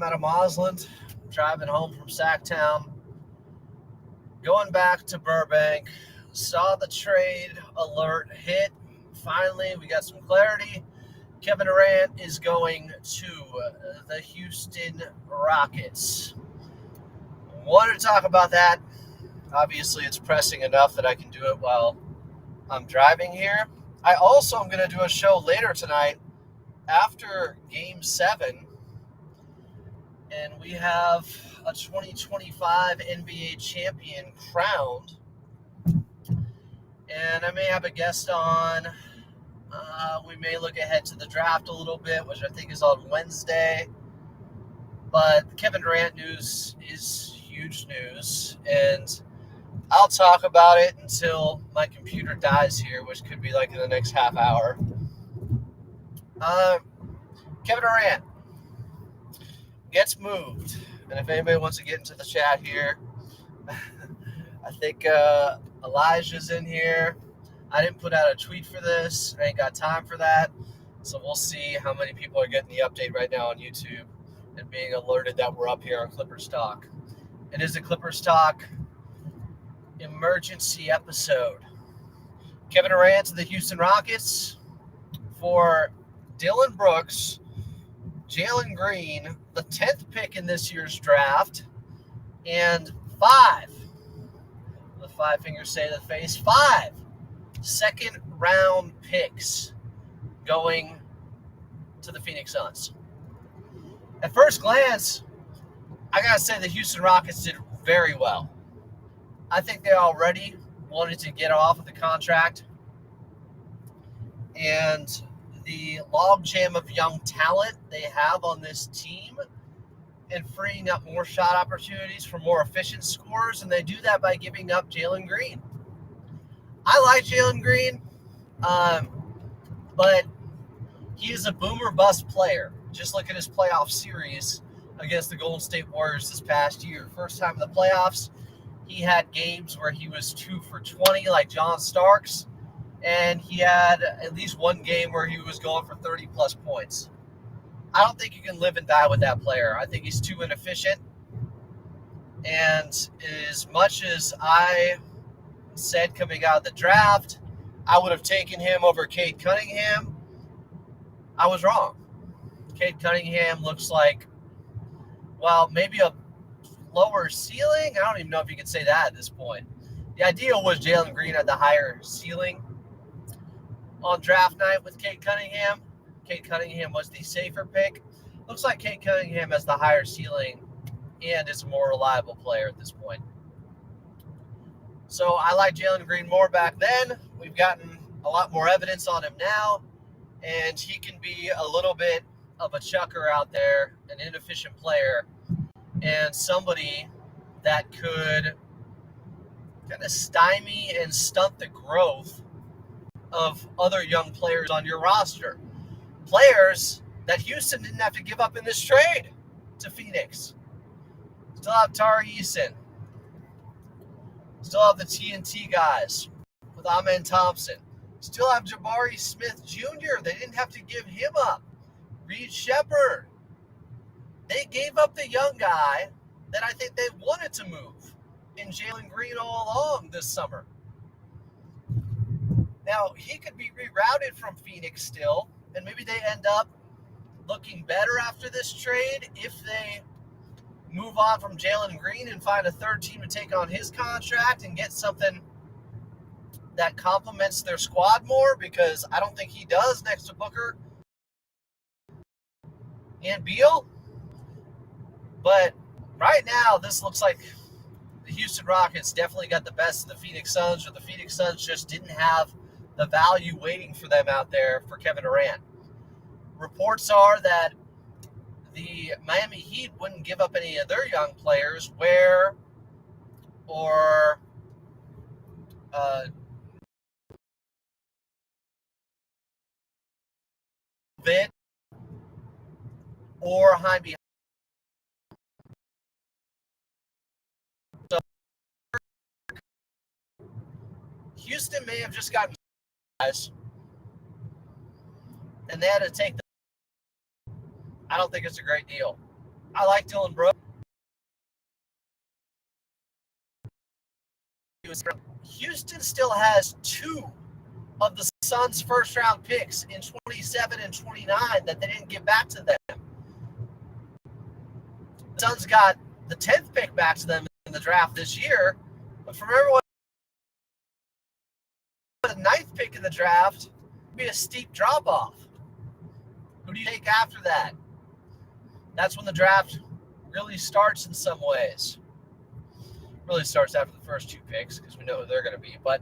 out of Mosland, driving home from Sacktown, going back to Burbank. Saw the trade alert hit. Finally, we got some clarity. Kevin Durant is going to the Houston Rockets. Wanted to talk about that. Obviously, it's pressing enough that I can do it while I'm driving here. I also am going to do a show later tonight after Game 7, and we have a 2025 NBA champion crowned. And I may have a guest on. We may look ahead to the draft a little bit, which I think is on Wednesday. But Kevin Durant news is huge news, and I'll talk about it until my computer dies here, which could be like in the next half hour. Kevin Durant gets moved, and if anybody wants to get into the chat here, I think Elijah's in here. I didn't put out a tweet for this. I ain't got time for that. So we'll see how many people are getting the update right now on YouTube and being alerted that we're up here on Clippers Talk. It is a Clippers Talk emergency episode. Kevin Durant to the Houston Rockets for Dylan Brooks, Jalen Green, the 10th pick in this year's draft, and 5. The 5 fingers say to the face, 5 second-round picks going to the Phoenix Suns. At first glance, I got to say the Houston Rockets did very well. I think they already wanted to get off of the contract, and the logjam of young talent they have on this team and freeing up more shot opportunities for more efficient scorers, and they do that by giving up Jalen Green. I like Jalen Green, but he is a boomer bust player. Just look at his playoff series against the Golden State Warriors this past year. First time in the playoffs, he had games where he was 2 for 20 like John Starks, and he had at least one game where he was going for 30-plus points. I don't think you can live and die with that player. I think he's too inefficient, and as much as I said coming out of the draft, I would have taken him over Cade Cunningham, I was wrong. Cade Cunningham looks like, well, maybe a lower ceiling. I don't even know if you could say that at this point. The idea was Jalen Green had the higher ceiling on draft night with Cade Cunningham. Cade Cunningham was the safer pick. Looks like Cade Cunningham has the higher ceiling and is a more reliable player at this point. So I like Jalen Green more back then. We've gotten a lot more evidence on him now, and he can be a little bit of a chucker out there, an inefficient player, and somebody that could kind of stymie and stunt the growth of other young players on your roster. Players that Houston didn't have to give up in this trade to Phoenix. Still have Tari Eason. Still have the TNT guys with Amen Thompson. Still have Jabari Smith Jr. They didn't have to give him up. Reed Shepherd. They gave up the young guy that I think they wanted to move in Jalen Green all along this summer. Now, he could be rerouted from Phoenix still, and maybe they end up looking better after this trade if they move on from Jalen Green and find a third team to take on his contract and get something that complements their squad more, because I don't think he does next to Booker and Beal. But right now, this looks like the Houston Rockets definitely got the best of the Phoenix Suns, or the Phoenix Suns just didn't have the value waiting for them out there for Kevin Durant. Reports are that the Miami Heat wouldn't give up any of their young players, Ware or Vin or Jaime. So Houston may have just gotten guys, and they had to take them. I don't think it's a great deal. I like Dylan Brooks. Houston still has two of the Suns' first-round picks in 27 and 29 that they didn't give back to them. The Suns got the 10th pick back to them in the draft this year, but from everyone, the 9th pick in the draft would be a steep drop-off. Who do you take after that? That's when the draft really starts in some ways. Really starts after the first two picks because we know who they're going to be. But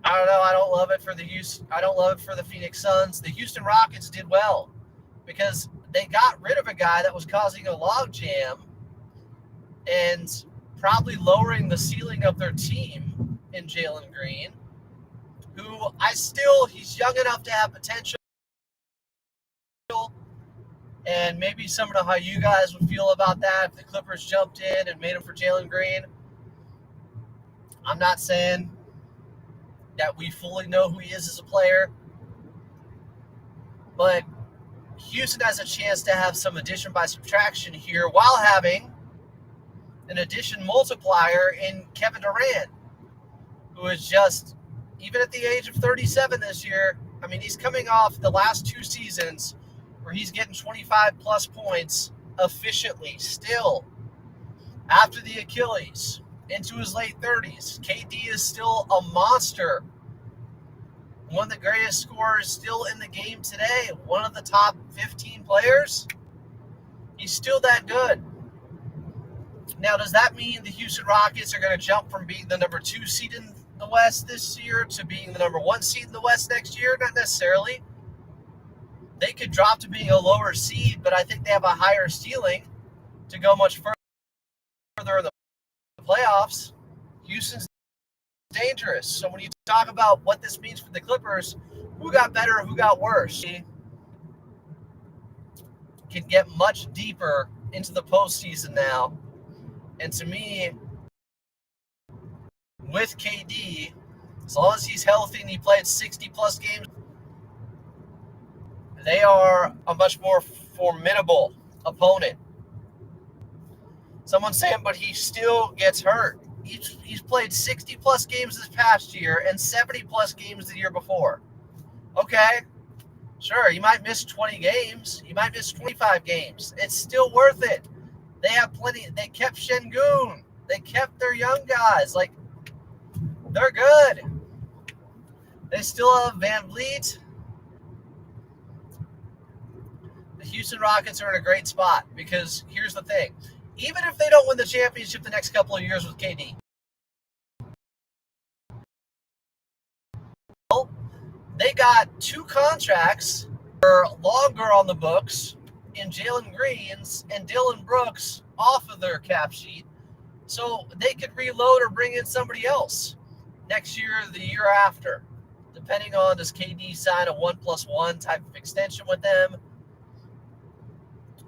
I don't know. I don't love it for the Phoenix Suns. The Houston Rockets did well because they got rid of a guy that was causing a logjam and probably lowering the ceiling of their team in Jalen Green, who he's young enough to have potential. And maybe some of how you guys would feel about that if the Clippers jumped in and made him for Jalen Green. I'm not saying that we fully know who he is as a player, but Houston has a chance to have some addition by subtraction here while having an addition multiplier in Kevin Durant, who is just, even at the age of 37 this year, I mean, he's coming off the last two seasons where he's getting 25-plus points efficiently still. After the Achilles, into his late 30s, KD is still a monster. One of the greatest scorers still in the game today. One of the top 15 players. He's still that good. Now, does that mean the Houston Rockets are going to jump from being the number 2 seed in the West this year to being the number 1 seed in the West next year? Not necessarily. They could drop to being a lower seed, but I think they have a higher ceiling to go much further in the playoffs. Houston's dangerous. So when you talk about what this means for the Clippers, who got better, who got worse, can get much deeper into the postseason now. And to me, with KD, as long as he's healthy and he played 60-plus games, they are a much more formidable opponent. Someone's saying, but he still gets hurt. He's played 60-plus games this past year and 70-plus games the year before. Okay, sure, he might miss 20 games. He might miss 25 games. It's still worth it. They have plenty. They kept Şengün. They kept their young guys. Like, they're good. They still have Van Vliet. The Houston Rockets are in a great spot because here's the thing. Even if they don't win the championship the next couple of years with KD, they got 2 contracts that are longer on the books in Jalen Green's and Dylan Brooks off of their cap sheet, so they could reload or bring in somebody else next year or the year after, depending on, does KD sign a 1+1 type of extension with them?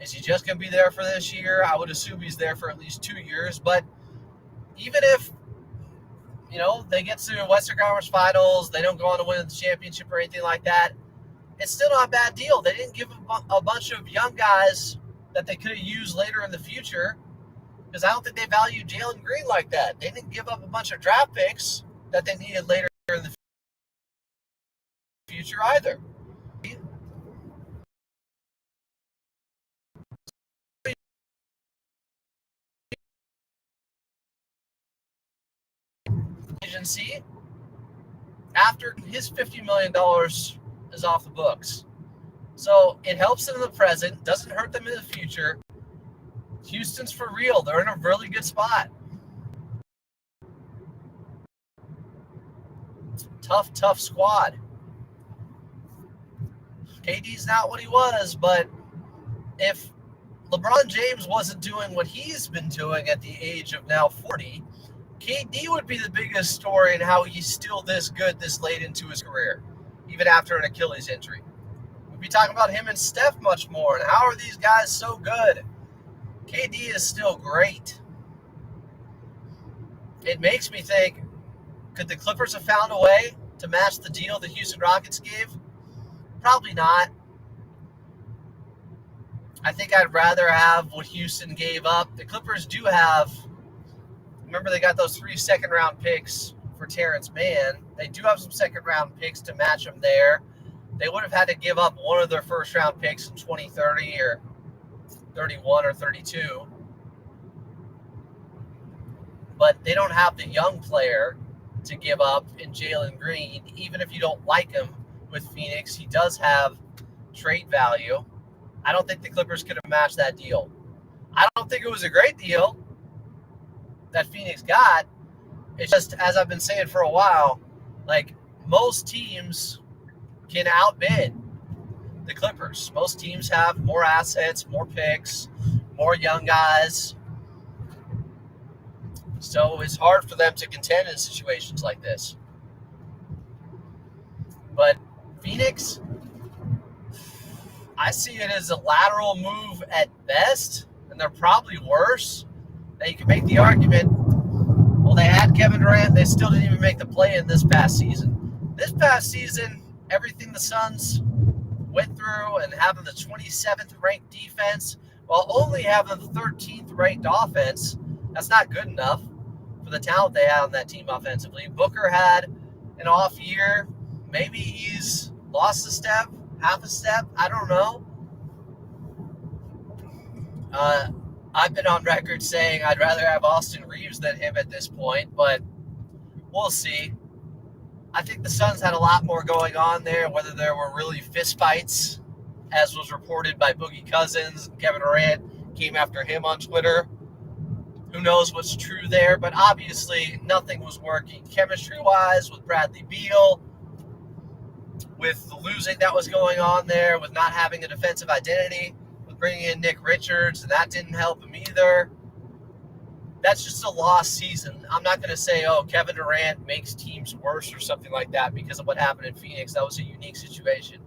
Is he just going to be there for this year? I would assume he's there for at least 2 years. But even if, they get to Western Conference Finals, they don't go on to win the championship or anything like that, it's still not a bad deal. They didn't give a bunch of young guys that they could have used later in the future, because I don't think they value Jalen Green like that. They didn't give up a bunch of draft picks that they needed later in the future either. Agency, after his $50 million is off the books. So it helps them in the present, doesn't hurt them in the future. Houston's for real. They're in a really good spot. Tough squad. KD's not what he was, but if LeBron James wasn't doing what he's been doing at the age of now 40, KD would be the biggest story in how he's still this good this late into his career, even after an Achilles injury. We'd be talking about him and Steph much more, and how are these guys so good? KD is still great. It makes me think, could the Clippers have found a way to match the deal the Houston Rockets gave? Probably not. I think I'd rather have what Houston gave up. The Clippers do have, remember they got those 3 second-round picks for Terrence Mann. They do have some second-round picks to match them there. They would have had to give up one of their first-round picks in 2030 or 31 or 32. But they don't have the young player to give up in Jalen Green. Even if you don't like him with Phoenix, he does have trade value. I don't think the Clippers could have matched that deal. I don't think it was a great deal that Phoenix got. It's just, as I've been saying for a while, like most teams can outbid the Clippers. Most teams have more assets, more picks, more young guys. So it's hard for them to contend in situations like this. But Phoenix, I see it as a lateral move at best, and they're probably worse. Now you can make the argument, well, they had Kevin Durant, they still didn't even make the play-in this past season. This past season, everything the Suns went through and having the 27th ranked defense while only having the 13th ranked offense, that's not good enough for the talent they had on that team offensively. Booker had an off year. Maybe he's lost a step, half a step. I don't know. I've been on record saying I'd rather have Austin Reeves than him at this point, but we'll see. I think the Suns had a lot more going on there, whether there were really fistfights, as was reported by Boogie Cousins. Kevin Durant came after him on Twitter. Who knows what's true there, but obviously nothing was working chemistry-wise with Bradley Beal, with the losing that was going on there, with not having a defensive identity, with bringing in Nick Richards, and that didn't help him either. That's just a lost season. I'm not going to say, oh, Kevin Durant makes teams worse or something like that because of what happened in Phoenix. That was a unique situation.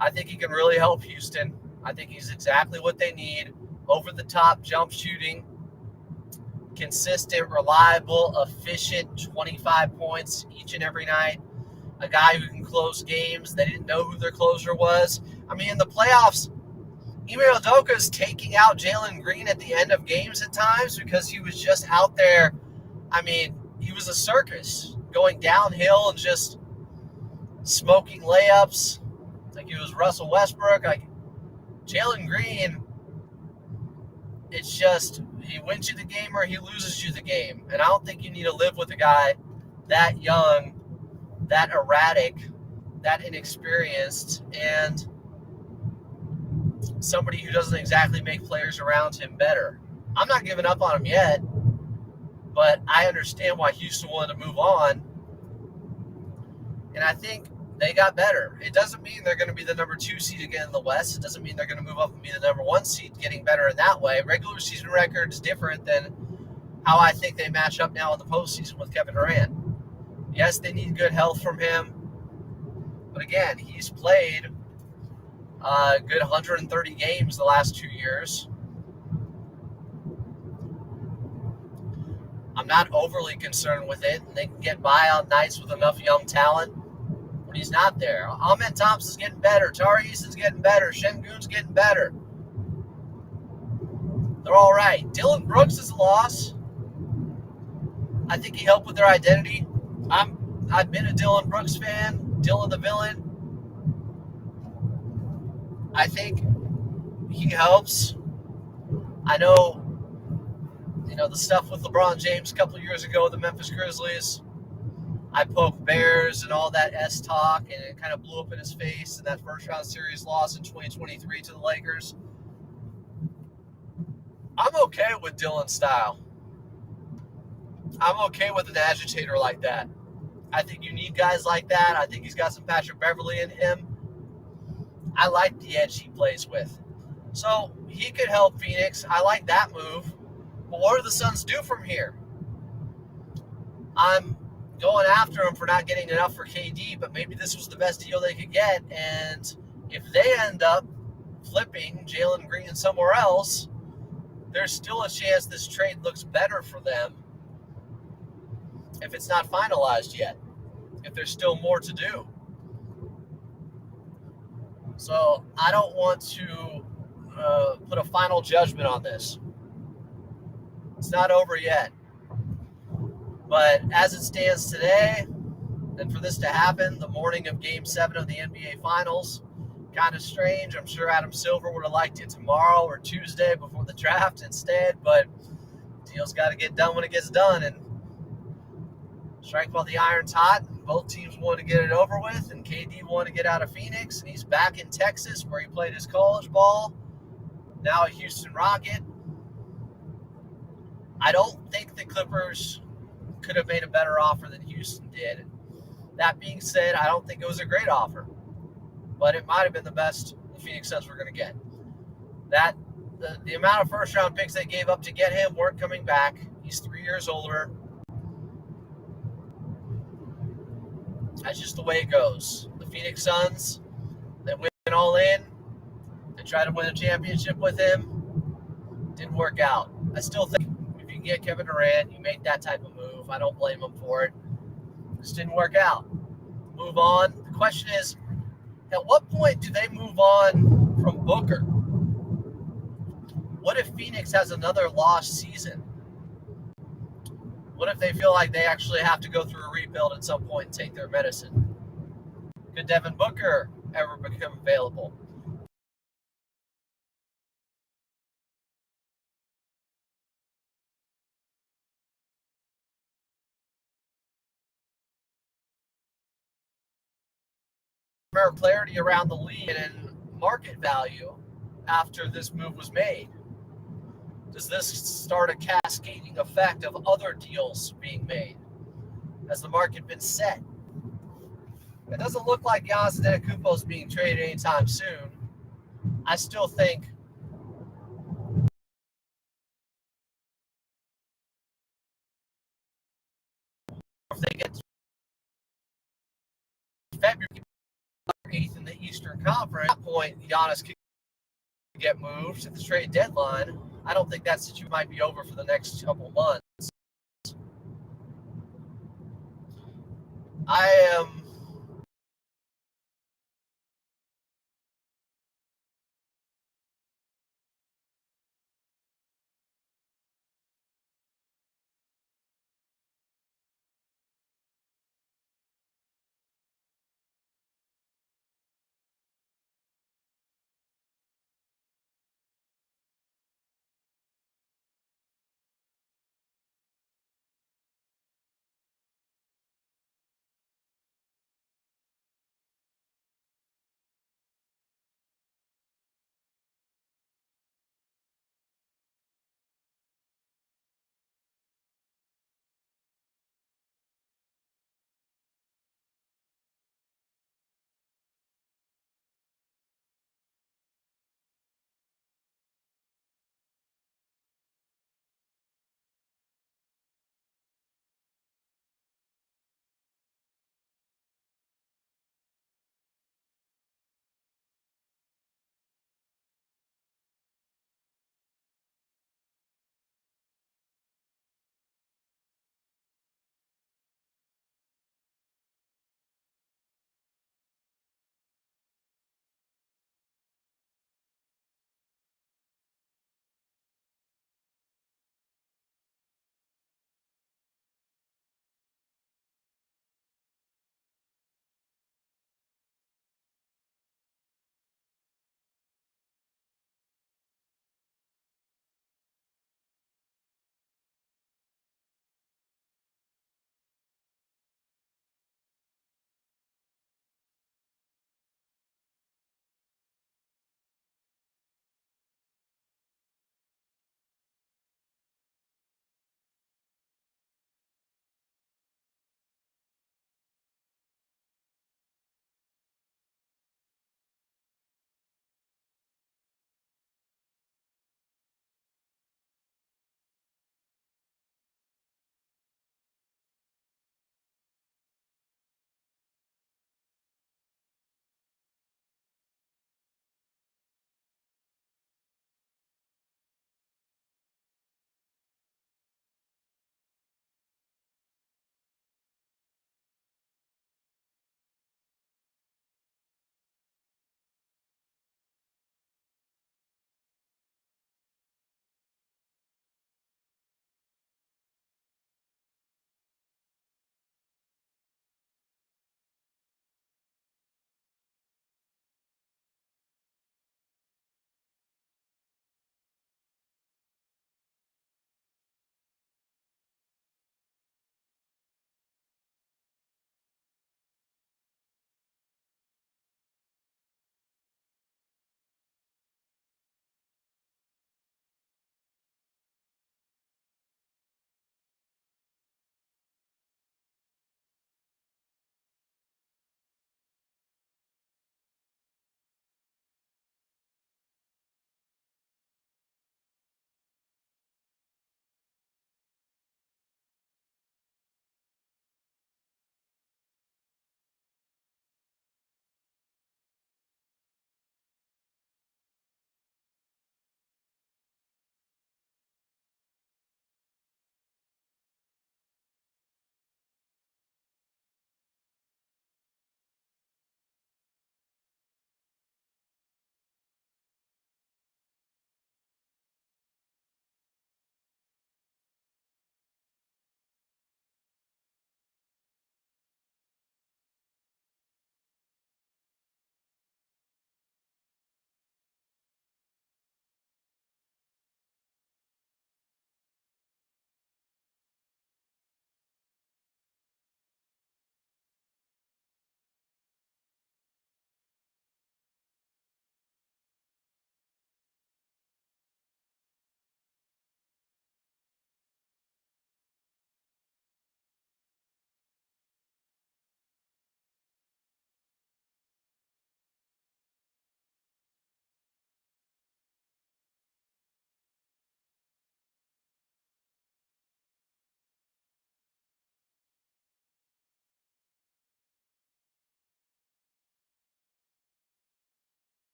I think he can really help Houston. I think he's exactly what they need. Over-the-top jump shooting, consistent, reliable, efficient, 25 points each and every night. A guy who can close games. They didn't know who their closer was. I mean, in the playoffs, Ime Udoka is taking out Jalen Green at the end of games at times because he was just out there. I mean, he was a circus going downhill and just smoking layups like he was Russell Westbrook. Like Jalen Green, it's just he wins you the game or he loses you the game. And I don't think you need to live with a guy that young, that erratic, that inexperienced, and somebody who doesn't exactly make players around him better. I'm not giving up on him yet, but I understand why Houston wanted to move on. And I think they got better. It doesn't mean they're going to be the number 2 seed again in the West. It doesn't mean they're going to move up and be the number 1 seed, getting better in that way. Regular season record is different than how I think they match up now in the postseason with Kevin Durant. Yes, they need good health from him. But again, he's played a good 130 games the last 2 years. I'm not overly concerned with it. They can get by on nights with enough young talent when he's not there. Ahmed Thompson's getting better. Tari Eason's getting better. Şengün's getting better. They're all right. Dylan Brooks is a loss. I think he helped with their identity. I've been a Dylan Brooks fan. Dylan the villain. I think he helps. I know, the stuff with LeBron James a couple of years ago with the Memphis Grizzlies. I poked Bears and all that S-talk, and it kind of blew up in his face in that first-round series loss in 2023 to the Lakers. I'm okay with Dylan's style. I'm okay with an agitator like that. I think you need guys like that. I think he's got some Patrick Beverley in him. I like the edge he plays with. So he could help Phoenix. I like that move. But what do the Suns do from here? I'm going after him for not getting enough for KD, but maybe this was the best deal they could get. And if they end up flipping Jalen Green somewhere else, there's still a chance this trade looks better for them if it's not finalized yet, if there's still more to do. So I don't want to put a final judgment on this. It's not over yet. But as it stands today, and for this to happen the morning of Game 7 of the NBA Finals, kind of strange. I'm sure Adam Silver would have liked it tomorrow or Tuesday before the draft instead, but deal's got to get done when it gets done. And strike while the iron's hot. Both teams want to get it over with, and KD wanted to get out of Phoenix, and he's back in Texas where he played his college ball, now a Houston Rocket. I don't think the Clippers could have made a better offer than Houston did. That being said, I don't think it was a great offer, but it might have been the best the Phoenix Suns were going to get. The amount of first-round picks they gave up to get him weren't coming back. He's 3 years older. That's just the way it goes. The Phoenix Suns, they went all in. They tried to win a championship with him. Didn't work out. I still think if you can get Kevin Durant, you make that type of move. I don't blame him for it. Just didn't work out. Move on. The question is, at what point do they move on from Booker? What if Phoenix has another lost season? What if they feel like they actually have to go through a rebuild at some point and take their medicine? Could Devin Booker ever become available? More clarity around the league and market value after this move was made. Does this start a cascading effect of other deals being made? Has the market been set? It doesn't look like Giannis Antetokounmpo is being traded anytime soon. I still think if they get to February 8th in the Eastern Conference, at that point, Giannis could get moved at the trade deadline. I don't think that situation might be over for the next couple months. I am